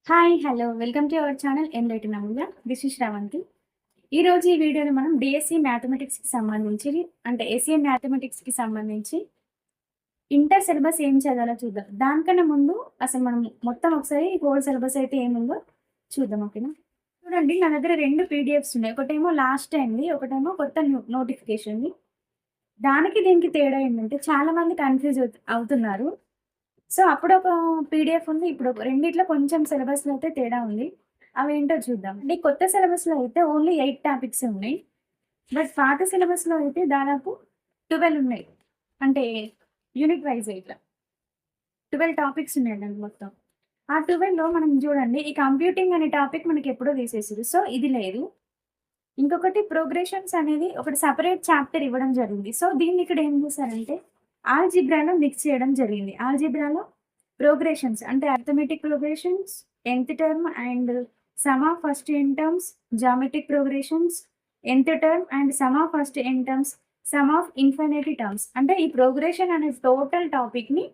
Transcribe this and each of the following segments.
Hi! Hello! Welcome to our channel enlight నమూయ. This is Sravanthi. ఈరోజు ఈ వీడియోలో మనం డీఎస్సీ మ్యాథమెటిక్స్‌కి సంబంధించి అంటే ఎస్ఏ మ్యాథమెటిక్స్‌కి సంబంధించి ఇంటర్ సిలబస్ ఏం చదవాలో చూద్దాం. దానికన్నా ముందు అసలు మనం మొత్తం ఒకసారి హోల్ సిలబస్ అయితే ఏముందో చూద్దాం. ఓకేనా? చూడండి, నా దగ్గర 2 పీడిఎఫ్స్ ఉన్నాయి. ఒకటేమో లాస్ట్ టైమ్‌ది, ఒకటేమో కొత్త నోటిఫికేషన్‌ది. దానికి దీనికి తేడా ఏంటంటే చాలామంది కన్‌ఫ్యూజ్ అవుతున్నారు. సో, అప్పుడొక పీడిఎఫ్ ఉంది. ఇప్పుడు రెండిట్లో కొంచెం సిలబస్‌లో అయితే తేడా ఉంది. అవేంటో చూద్దాం. అంటే కొత్త సిలబస్‌లో అయితే ఓన్లీ 8 టాపిక్సే ఉన్నాయి. బట్ పాత సిలబస్‌లో అయితే దాదాపు 12 ఉన్నాయి. అంటే యూనిట్ వైస్ ఇట్లా 12 టాపిక్స్ ఉన్నాయండి మొత్తం. ఆ 12లో మనం చూడండి, ఈ కంప్యూటింగ్ అనే టాపిక్ మనకెప్పుడో తీసేసిర్రు. సో, ఇది లేదు. ఇంకొకటి ప్రోగ్రెషన్స్ అనేది ఒకటి సెపరేట్ చాప్టర్ ఇవ్వడం జరిగింది. సో, దీన్ని ఇక్కడ ఏం చేశారంటే ఆల్జీబ్రాలో మిక్స్ చేయడం జరిగింది. ఆల్జీబ్రాలో ప్రోగ్రెషన్స్ అంటే arithmetic progressions, nth term and some of first n terms, geometric progressions, nth term and some of first n terms, some of infinity terms. అంటే ఈ ప్రోగ్రెషన్ అనే టోటల్ టాపిక్‌ని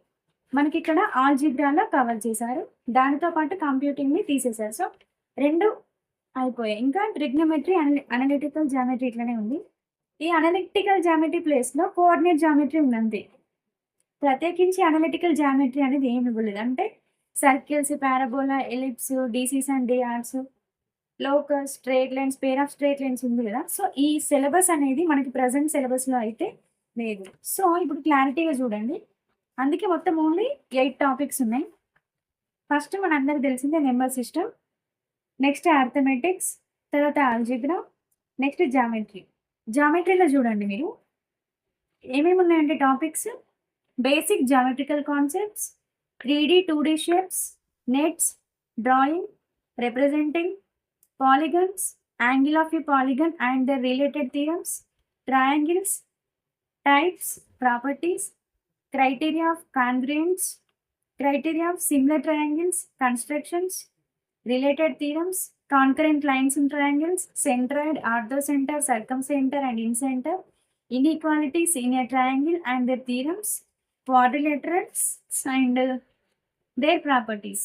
మనకిక్కడ ఆల్జీబ్రాలో కవర్ చేశారు. దానితో పాటు కంప్యూటింగ్‌ని తీసేశారు. సో, 2 అయిపోయాయి. ఇంకా ట్రిగ్నోమెట్రీ, అనలిటికల్ జామెట్రీ ఇట్లనే ఉంది. ఈ అనలిటికల్ జామెట్రీ ప్లేస్‌లో కోఆర్డినేట్ జామెట్రీ ఉందంతే. ప్రత్యేకించి అనలిటికల్ జామెట్రీ అనేది ఏమి ఇవ్వలేదు. అంటే circles, parabola, ellipse, DCs and DRs, locus, straight lines, pair of straight lines ఉంది గదా! సో, ఈ సిలబస్ అనేది మనకి ప్రెజెంట్ సిలబస్‌లో అయితే లేదు. సో, ఇప్పుడు క్లారిటీగా చూడండి. అందుకే మొత్తం ఓన్లీ 8 టాపిక్స్ ఉన్నాయి. ఫస్ట్ మనందరికి తెలిసిందే నెంబర్ సిస్టమ్. నెక్స్ట్ అర్థమెటిక్స్, తర్వాత ఆల్జీబ్రా, నెక్స్ట్ జామెట్రీ. జామెట్రీలో చూడండి మీరు ఏమేమి ఉన్నాయంటే topics basic geometrical concepts, 3D, 2D shapes, nets, drawing, representing, polygons, angle of a polygon and the related theorems, triangles, types, properties, criteria of congruence, criteria of similar triangles, constructions, related theorems, concurrent lines in triangles, centroid, orthocenter, circumcenter, and incenter, inequalities in a triangle and their theorems, quadrilaterals, and their properties.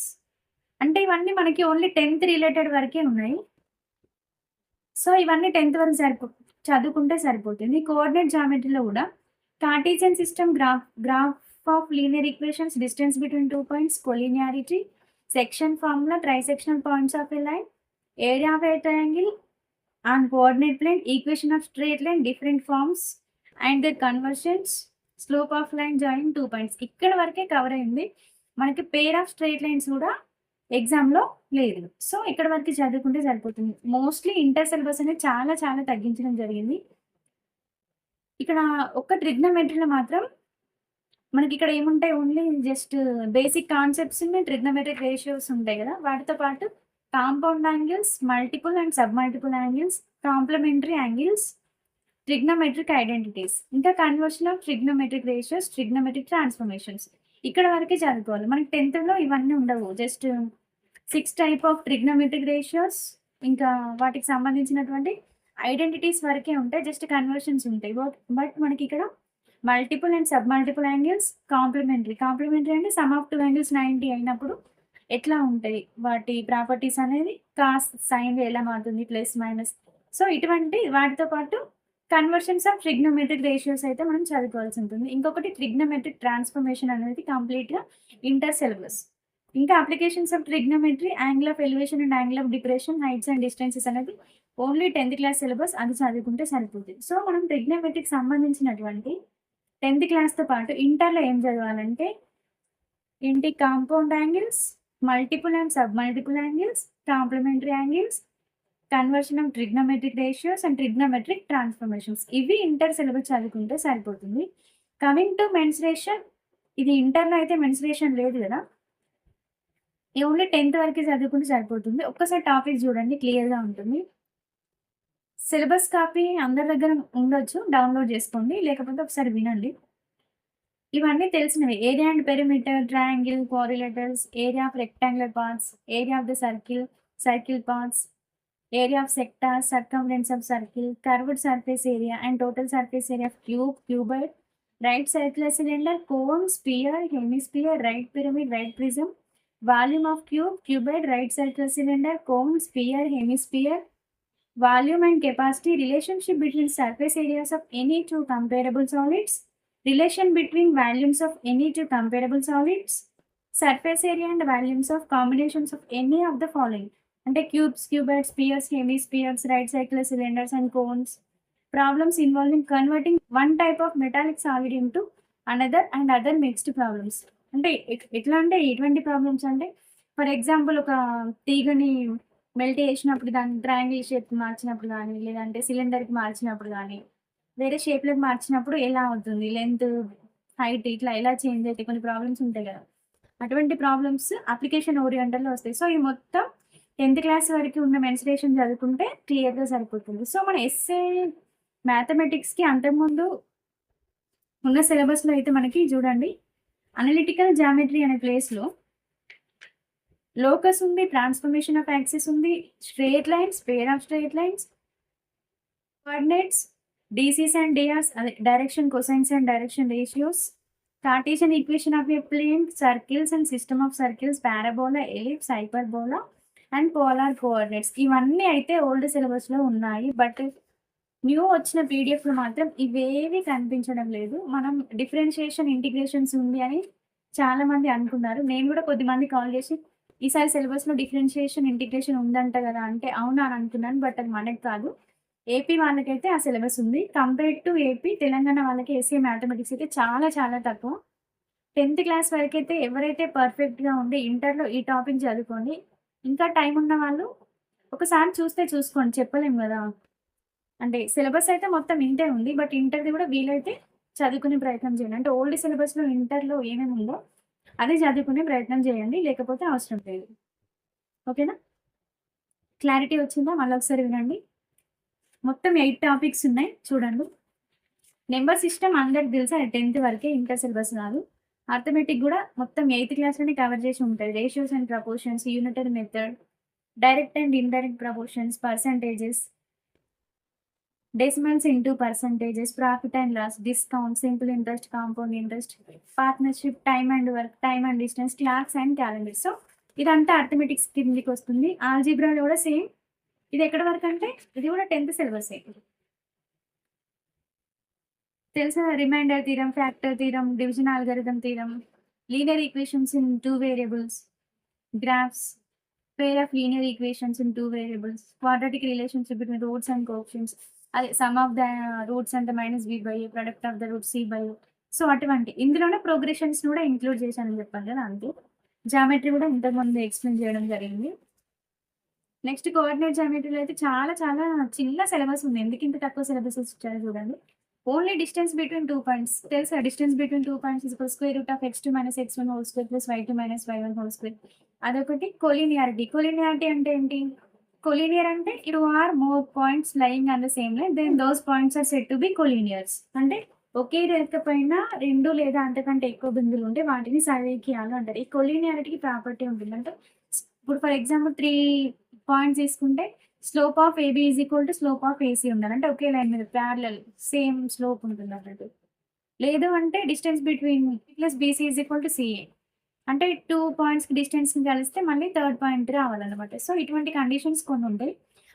అంటే ఇవన్నీ మనకి only 10th related వరకే ఉన్నాయి. So, ఇవన్నీ 10th వరకు చదువుకుంటే సరిపోతుంది. Coordinate జామెట్రీలో గూడా Cartesian system, graph of linear equations, distance between 2 points, collinearity, section formula, trisectional points of a line, area of a triangle on coordinate plane, equation of straight line, different forms and their conversions, slope of line joining 2 points. ఇక్కడ వరకే cover అయింది. మనకి pair of straight lines కూడా ఎగ్జామ్‌లో లేదు. So, ఇక్కడ వరకు చదువుకుంటే సరిపోతుంది. మోస్ట్‌లీ ఇంటర్ సిలబస్ అనేది చాలా చాలా తగ్గించడం జరిగింది. ఇక్కడ ఒక్క ట్రిగ్నోమెట్రీలో మాత్రం మనకిక్కడ ఏముంటాయి only just basic concepts, trigonometric ratios ఉంటాయి గదా! వాటితో పాటు compound angles, multiple and sub multiple angles, complementary angles, trigonometric identities, ఇంకా conversion of trigonometric ratios, trigonometric transformations. ఇక్కడ వరకే చదువుకోవాలి. మనకి 10థ్‌లో ఇవన్నీ ఉండవు. Just 6 type of trigonometric ratios, ఇంకా వాటికి సంబంధించినటువంటి ఐడెంటిటీస్ వరకే ఉంటాయి. జస్ట్ కన్వర్షన్స్ ఉంటాయి. బట్ మనకిక్కడ multiple and sub multiple angles, complementary అంటే సమ్ ఆఫ్ 2 యాంగిల్స్ 90 అయినప్పుడు ఎట్లా ఉంటాయి? వాటి ప్రాపర్టీస్ అనేది కాస్, సైన్ ఎలా మారుతుంది? Plus, minus. సో, ఇటువంటి వాటితో పాటు కన్వర్షన్స్ ఆఫ్ ట్రిగ్నోమెట్రిక్ రేషియోస్ అయితే మనం చదువుకోవాల్సి ఉంటుంది. ఇంకొకటి ట్రిగ్నోమెట్రిక్ ట్రాన్స్‌ఫర్మేషన్ అనేది కంప్లీట్‌గా ఇంటర్ సిలబస్. ఇంకా applications of trigonometry, angle of elevation and angle of depression, heights and distances అనేది ఓన్లీ 10th క్లాస్ సిలబస్. అది చదువుకుంటే సరిపోతుంది. సో, మనం ట్రిగ్నోమెట్రీకి సంబంధించినటువంటి 10th క్లాస్‌తో పాటు ఇంటర్‌లో ఏం చదవాలంటే ఏంటి compound angles, multiple and sub multiple angles, complementary angles, conversion of trigonometric ratios and trigonometric transformations. ఇవి ఇంటర్ సిలబస్ చదువుకుంటే సరిపోతుంది. కమింగ్ టు మెన్సురేషన్, ఇది ఇంటర్‌లో అయితే మెన్సురేషన్ లేదు గదా! ఈ ఓన్లీ 10th వరకే చదువుకుంటే సరిపోతుంది. ఒక్కసారి టాపిక్ చూడండి, క్లియర్‌గా ఉంటుంది. సిలబస్ కాపీ అందరి దగ్గర ఉండొచ్చు. డౌన్‌లోడ్ చేసుకోండి. లేకపోతే ఒకసారి వినండి. ఇవన్నీ తెలిసినవే. Area and perimeter, triangle, quadrilaterals, area of rectangular parts, area of the circle, circle parts, area of sector, circumference of circle, curved surface area and total surface area of cube, cuboid, right circular cylinder, cone, sphere, hemisphere, right pyramid, right prism, volume of cube, cuboid, right circle cylinder, cone, sphere, hemisphere, volume and capacity, relationship between surface areas of any two comparable solids, relation between volumes of any two comparable solids, surface area and volumes of combinations of any of the following. అంటే cubes, cuboids, spheres, hemispheres, right circular cylinders and cones. Problems involving converting one type of metallic solid into another and other mixed problems. అంటే ఎట్లా అంటే ఎటువంటి problems అంటే, for example ఒక తీగని melt చేసినప్పుడు దాన్ని ట్రయాంగిల్ షేప్‌కి మార్చినప్పుడు గానీ, లేదంటే సిలిండర్‌కి మార్చినప్పుడు గానీ, వేరే షేప్‌లోకి మార్చినప్పుడు ఎలా అవుతుంది? లెంత్, హైట్ ఇట్లా ఎలా చేంజ్ అయితాయి? కొన్ని ప్రాబ్లమ్స్ ఉంటాయి గదా! అటువంటి ప్రాబ్లమ్స్ అప్లికేషన్ ఓరియంటెడ్‌లో వస్తాయి. సో, ఈ మొత్తం 10థ్ క్లాస్ వరకు ఉన్న మెన్సురేషన్ చదువుకుంటే క్లియర్‌గా సరిపోతుంది. సో, మన ఎస్ఏ మ్యాథమెటిక్స్‌కి అంతకుముందు ఉన్న సిలబస్‌లో అయితే మనకి చూడండి, అనలిటికల్ జామెట్రీ అనే ప్లేస్‌లో లోకస్ ఉంది, ట్రాన్స్ఫర్మేషన్ ఆఫ్ యాక్సిస్ ఉంది, straight lines, pair of straight lines, coordinates, DCs and DRs, అదే direction cosines and direction ratios, Cartesian equation of a plane, circles and system of circles, parabola, ellipse, hyperbola and polar coordinates. ఇవన్నీ అయితే old సిలబస్‌లో ఉన్నాయి. But new వచ్చిన పీడిఎఫ్‌లో మాత్రం ఇవేవి కనిపించడం లేదు. మనం డిఫరెన్షియేషన్, ఇంటిగ్రేషన్స్ ఉంది అని చాలామంది అనుకున్నారు. నేను కూడా కొద్దిమంది కాల్ చేసి ఈసారి సిలబస్‌లో డిఫరెన్షియేషన్, ఇంటిగ్రేషన్ ఉందంట గదా! అంటే అవునా అని అనుకున్నాను. బట్ అది మనకి కాదు. ఏపీ వాళ్ళకైతే ఆ సిలబస్ ఉంది. కంపేర్డ్ టు ఏపీ, తెలంగాణ వాళ్ళకి ఎస్ఏ మ్యాథమెటిక్స్ అయితే చాలా చాలా తక్కువ. 10థ్ క్లాస్ వరకైతే ఎవరైతే పర్ఫెక్ట్‌గా ఉండి ఇంటర్‌లో ఈ టాపిక్ చదువుకోండి. ఇంకా టైం ఉన్న వాళ్ళు ఒకసారి చూస్తే చూసుకోండి, చెప్పలేం గదా! అంటే సిలబస్ అయితే మొత్తం ఇంతే ఉంది. బట్ ఇంటర్‌ది కూడా వీలైతే చదువుకునే ప్రయత్నం చేయండి. అంటే ఓల్డ్ సిలబస్‌లో ఇంటర్‌లో ఏమేమి ఉందో అదే చదువుకునే ప్రయత్నం చేయండి. లేకపోతే అవసరం లేదు. ఓకేనా? క్లారిటీ వచ్చిందా? మళ్ళొకసారి వినండి. మొత్తం 8 టాపిక్స్ ఉన్నాయి చూడండి. నెంబర్ సిస్టమ్ అందరికి తెలుసు. అది 10థ్ వరకే, ఇంటర్ సిలబస్ కాదు. అర్థమెటిక్ కూడా మొత్తం 8థ్ క్లాస్‌లోనే కవర్ చేసి ఉంటది. Ratios and proportions, unitary method, direct and indirect proportions, percentages, decimals into percentages, profit and loss, discount, simple interest, compound interest, partnership, time and work, time and distance, clocks and calendar. So, ఇదంతా arithmetics కిందకి వస్తుంది. ఆల్జీబ్రాలో కూడా same. ఇది ఎక్కడి వరకు అంటే ఇది కూడా 10థ్ సిలబసే. తెలుసా? Remainder theorem, factor theorem, division algorithm theorem, linear equations in 2 variables, graphs, pair of linear equations in 2 variables, quadratic relationship between roots and coefficients, అదే సమ్ ఆఫ్ ద రూట్స్ అంటే minus b by a, product of the root c by a. So, అటువంటి ఇందులోనే progressions కూడా include చేశానని చెప్పాను కదా! అంతే. Geometry కూడా ఇంతకుముందు ఎక్స్‌ప్లెయిన్ చేయడం జరిగింది. నెక్స్ట్ కోఆర్డినేట్ జామెట్రీలో అయితే చాలా చాలా చిన్న సిలబస్ ఉంది. ఎందుకు ఇంత తక్కువ సిలబస్ ఇచ్చారో చూడండి. ఓన్లీ డిస్టెన్స్ బిట్వీన్ 2 పాయింట్స్ తెలుసా? Distance between 2 points is equal square root of x2 minus x1 whole square plus y2 minus y1 whole square. అదొకటి. కొలీనియారిటీ. కొలీనియారిటీ అంటే ఏంటి? కొలీనియర్ అంటే ఇటు or more points lying on the same line, then those points are said to be collinears. అంటే ఒకే రేఖ పైన 2 లేదా అంతకంటే ఎక్కువ బిందువులు ఉంటే వాటిని సరేఖీయాలు అంటారు. ఈ కొలీనియారిటీకి ప్రాపర్టీ ఉంటుంది. అంటే ఇప్పుడు ఫర్ ఎగ్జాంపుల్ 3 పాయింట్స్ తీసుకుంటే slope of AB is equal to slope of AC ఉండాలి. అంటే ఒకే లైన్ మీద ప్యారలల్ సేమ్ స్లోప్ ఉంటుంది అన్నట్టు. లేదు అంటే distance between plus BC is equal to CA. అంటే 2 పాయింట్స్‌కి డిస్టెన్స్‌ని కలిస్తే మళ్ళీ థర్డ్ పాయింట్ రావాలన్నమాట. సో, ఇటువంటి కండిషన్స్ కొన్ని ఉంటాయి.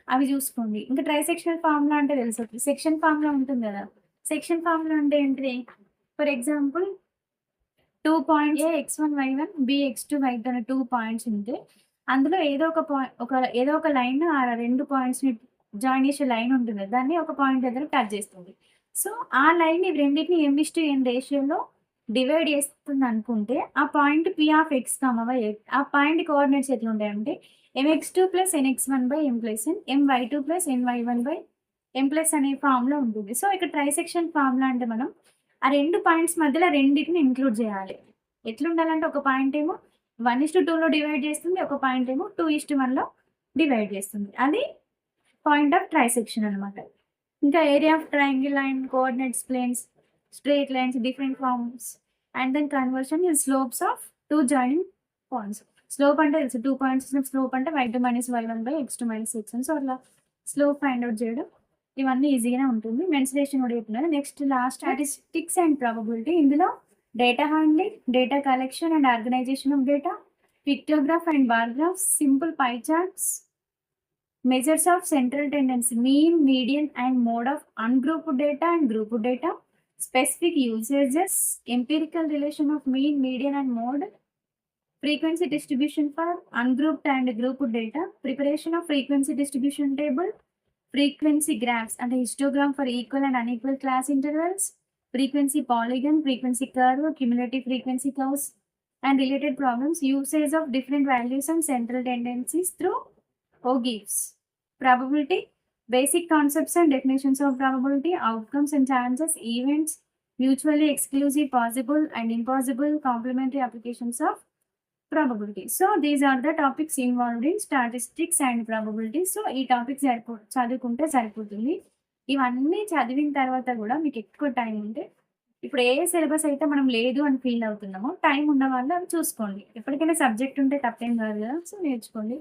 అవి చూసుకోండి. ఇంకా ట్రైసెక్షనల్ ఫార్ములా అంటే తెలుసు. సెక్షన్ ఫార్ములా ఉంటుంది కదా! సెక్షన్ ఫార్ములా అంటే ఏంటిది? For example 2 points a x1, y1, b x2, y2 అనే 2 పాయింట్స్ ఉంటే అందులో ఏదో ఒక లైన్ ఆ 2 పాయింట్స్‌ని జాయిన్ చేసే లైన్ ఉంటుంది కదా! దాన్ని ఒక పాయింట్ దగ్గర టచ్ చేస్తుంది. సో, ఆ లైన్ ఇవి రెండిటిని m:n రేషియోలో డివైడ్ చేస్తుందనుకుంటే ఆ point P of x, y. ఆ point coordinates ఎట్లుంటాయంటే mx2 + nx1/m+n, my2 + ny1/m+ అనే ఫార్ములా ఉంటుంది. సో, ఇక్కడ ట్రైసెక్షన్ ఫార్ములా అంటే మనం ఆ 2 పాయింట్స్ మధ్యలో రెండిటిని ఇంక్లూడ్ చేయాలి. ఎట్లుండాలంటే ఒక పాయింట్ ఏమో 1:2లో డివైడ్ చేస్తుంది. ఒక పాయింట్ ఏమో 2:1లో డివైడ్ చేస్తుంది. అది పాయింట్ ఆఫ్ ట్రైసెక్షన్ అనమాట. ఇంకా area of triangle and coordinates planes, straight lines, different forms and then conversion in slopes of 2 joining points. Slope అంటే తెలుసు. 2 పాయింట్స్ స్లోప్ అంటే y2 - y1/x2 - x1. సో, అట్లా స్లోప్ ఫైండ్ ఔట్ చేయడం ఇవన్నీ ఈజీగానే ఉంటుంది. మెన్సురేషన్ కూడా చెప్తున్నారు. Next last statistics and probability. ఇందులో data handling, data collection and organisation of data, pictograph and bar graphs, simple pie charts, measures of central tendency, mean, median, and mode of ungrouped data and grouped data, specific usages, empirical relation of mean, median, and mode, frequency distribution for ungrouped and grouped data, preparation of frequency distribution table, frequency graphs and histogram for equal and unequal class intervals, frequency polygon, frequency curve, cumulative frequency curves, and related problems, usage of different values and central tendencies through OGIFs, probability, basic concepts and definitions of probability, outcomes and chances, events, mutually exclusive, possible and impossible, complementary applications of probability. So these are the topics involved in statistics and probability. So ఈ topics చదువుకుంటే సరిపోతుంది. ఇవన్నీ చదివిన తర్వాత కూడా మీకు ఎక్కువ time ఉంటే ఇప్పుడు ఏ సిలబస్ అయితే మనం లేదు అని ఫీల్ అవుతున్నామో టైం ఉన్న వాళ్ళు అవి చూసుకోండి. ఎప్పటికైనా సబ్జెక్ట్ ఉంటే తప్పేం కాదు కదా! సో నేర్చుకోండి.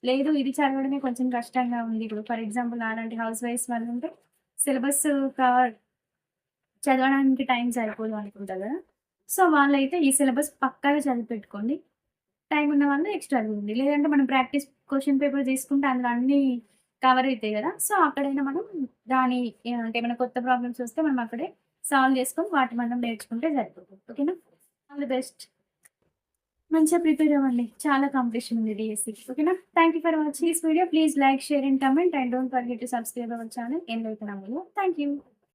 లేదు ఇది చదవడమే కొంచెం కష్టంగా ఉంది. ఇప్పుడు ఫర్ ఎగ్జాంపుల్ నాలాంటి హౌస్ వైఫ్స్ వాళ్ళు ఉంటే సిలబస్ చదవడానికి టైం సరిపోదు అనుకుంటారు కదా! సో వాళ్ళైతే ఈ సిలబస్ పక్కాగా చదివి పెట్టుకోండి. టైం ఉన్న వాళ్ళు ఎక్స్ట్రా చదవండి. లేదంటే మనం ప్రాక్టీస్ క్వెషన్ పేపర్ తీసుకుంటే అందులో అన్నీ కవర్ అయితాయి కదా! సో అక్కడైనా మనం దాని అంటే ఏమైనా కొత్త ప్రాబ్లమ్స్ వస్తే మనం అక్కడే సాల్వ్ చేసుకొని వాటి మనం నేర్చుకుంటే సరిపోతుంది. ఓకేనా? All the best. మంచిగా ప్రిపేర్ అవ్వండి. చాలా కాంపిటీషన్ ఉంది డీఎస్సీకి. ఓకేనా? Thank you for watching this video. Please like, share and comment and don't forget to subscribe our channel ఎన్‌వైట్ నమోదు. Thank you.